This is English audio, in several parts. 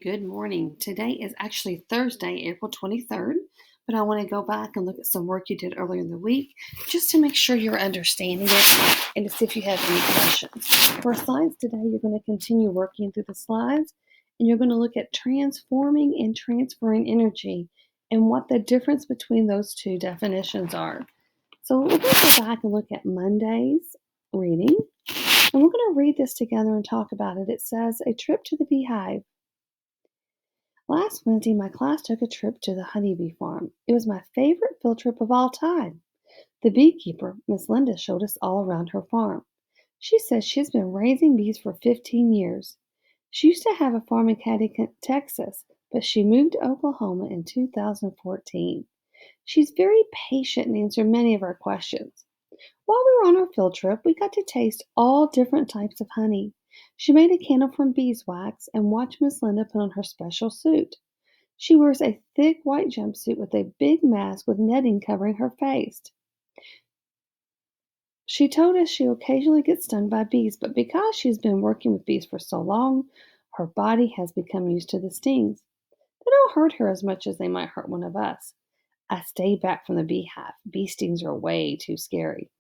Good morning. Today is actually Thursday, April 23rd, but I want to go back and look at some work you did earlier in the week just to make sure you're understanding it and to see if you have any questions. For science today, you're going to continue working through the slides and you're going to look at transforming and transferring energy and what the difference between those two definitions are. So we're going to go back and look at Monday's reading and we're going to read this together and talk about it. It says, "A trip to the beehive. Last Wednesday, my class took a trip to the honeybee farm. It was my favorite field trip of all time. The beekeeper, Miss Linda, showed us all around her farm. She says she's been raising bees for 15 years. She used to have a farm in Cadillac, Texas, but she moved to Oklahoma in 2014. She's very patient and answered many of our questions. While we were on our field trip, we got to taste all different types of honey. She made a candle from beeswax and watched Miss Linda put on her special suit. She wears a thick white jumpsuit with a big mask with netting covering her face. She told us she occasionally gets stung by bees, but because she's been working with bees for so long, her body has become used to the stings. They don't hurt her as much as they might hurt one of us. I stayed back from the beehive. Bee stings are way too scary."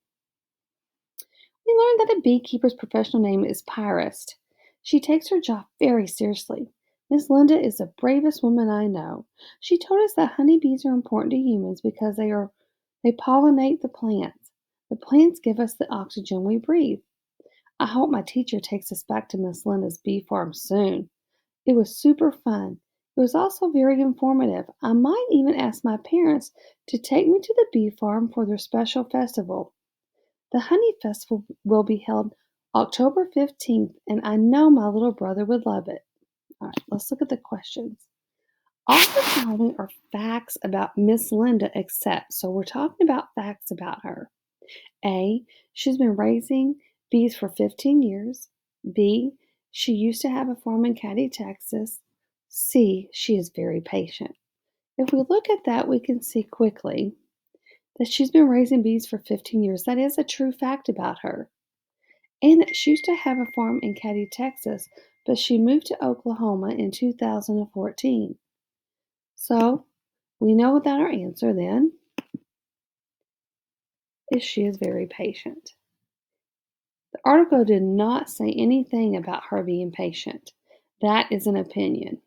We learned that a beekeeper's professional name is Pyrist. She takes her job very seriously. Miss Linda is the bravest woman I know. She told us that honeybees are important to humans because they pollinate the plants. The plants give us the oxygen we breathe. I hope my teacher takes us back to Miss Linda's bee farm soon. It was super fun. It was also very informative. I might even ask my parents to take me to the bee farm for their special festival. The Honey Festival will be held October 15th, and I know my little brother would love it. All right, let's look at the questions. All the following are facts about Miss Linda, except, so we're talking about facts about her. A, she's been raising bees for 15 years. B, she used to have a farm in Caddy, Texas. C, she is very patient. If we look at that, we can see quickly that she's been raising bees for 15 years. That is a true fact about her. And that she used to have a farm in Caddy, Texas, but she moved to Oklahoma in 2014. So we know that our answer then is she is very patient. The article did not say anything about her being patient. That is an opinion.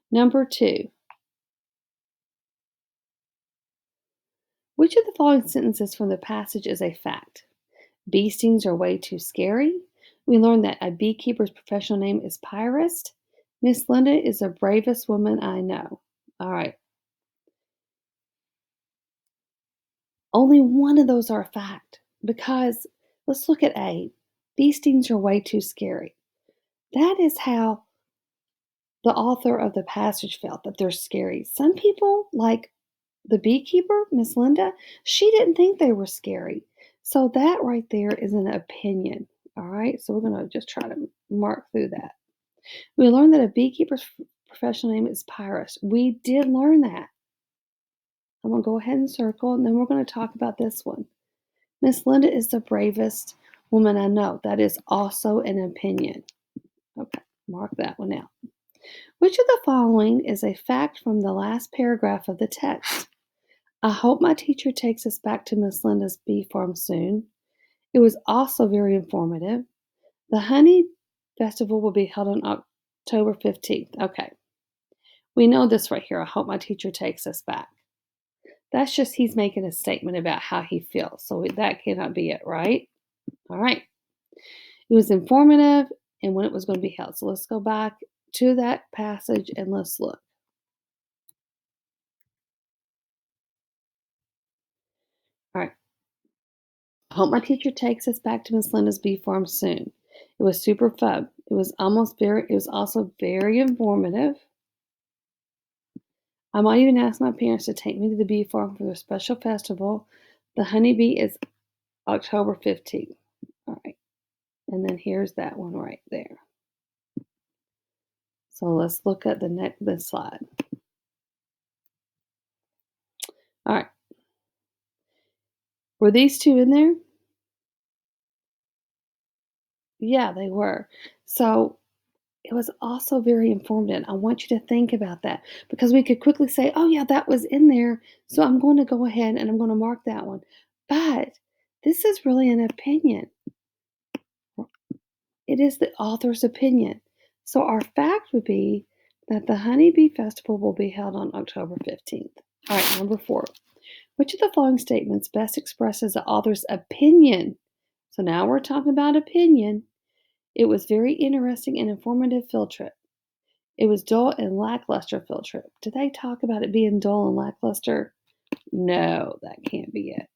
Number 2. Which of the following sentences from the passage is a fact? Bee stings are way too scary. We learned that a beekeeper's professional name is Pyrist. Miss Linda is the bravest woman I know. All right. Only one of those are a fact because let's look at A. Bee stings are way too scary. That is how the author of the passage felt, that they're scary. Some people, like the beekeeper, Miss Linda, she didn't think they were scary. So that right there is an opinion. All right, so we're going to just try to mark through that. We learned that a beekeeper's professional name is Pyrus. We did learn that. I'm going to go ahead and circle, and then we're going to talk about this one. Miss Linda is the bravest woman I know. That is also an opinion. Okay, mark that one out. Which of the following is a fact from the last paragraph of the text? I hope my teacher takes us back to Miss Linda's bee farm soon. It was also very informative. The honey festival will be held on October 15th. Okay. We know this right here. I hope my teacher takes us back. That's just he's making a statement about how he feels. So that cannot be it, right? All right. It was informative and when it was going to be held. So let's go back to that passage and let's look. All right. I hope my teacher takes us back to Miss Linda's bee farm soon. It was super fun. It was also very informative. I might even ask my parents to take me to the bee farm for their special festival. The honeybee is October 15th. All right. And then here's that one right there. So let's look at the next slide. All right. Were these two in there? Yeah, they were. So it was also very informative. I want you to think about that because we could quickly say, oh, yeah, that was in there. So I'm going to go ahead and I'm going to mark that one. But this is really an opinion. It is the author's opinion. So our fact would be that the Honeybee Festival will be held on October 15th. All right, number 4. Which of the following statements best expresses the author's opinion? So now we're talking about opinion. It was very interesting and informative field trip. It was dull and lackluster field trip. Did they talk about it being dull and lackluster? No, that can't be it.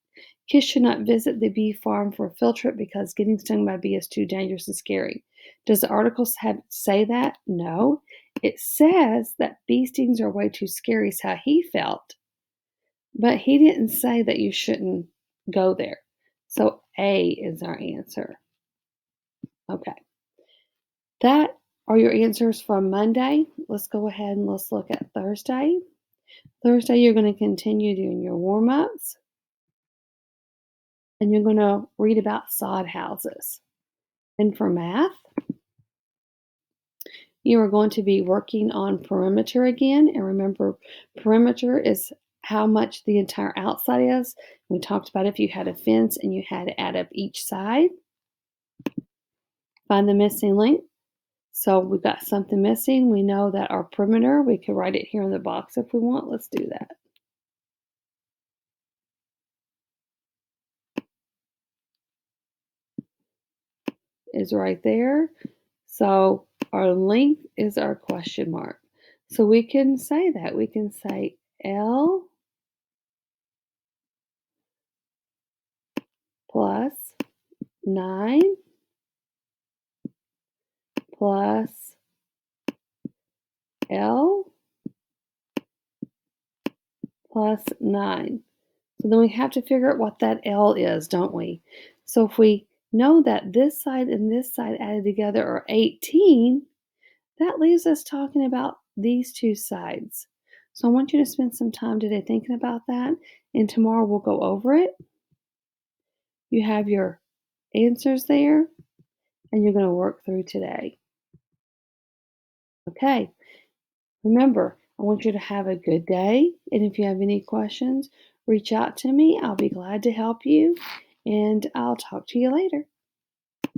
Kids should not visit the bee farm for a field trip because getting stung by a bee is too dangerous and scary. Does the article say that? No. It says that bee stings are way too scary, is how he felt. But he didn't say that you shouldn't go there. So A is our answer. Okay. That are your answers from Monday. Let's go ahead and let's look at Thursday. Thursday, you're going to continue doing your warm ups and you're going to read about sod houses. And for math, you are going to be working on perimeter again. And remember, perimeter is how much the entire outside is. We talked about if you had a fence and you had to add up each side. Find the missing link. So we've got something missing. We know that our perimeter, we could write it here in the box if we want. Let's do that. Is right there. So our length is our question mark. So we can say that. We can say L plus 9 plus L plus 9. So then we have to figure out what that L is, don't we? So if we know that this side and this side added together are 18, that leaves us talking about these two sides. So I want you to spend some time today thinking about that, and tomorrow we'll go over it. You have your answers there, and you're going to work through today. Okay, remember, I want you to have a good day, and if you have any questions, reach out to me. I'll be glad to help you, and I'll talk to you later.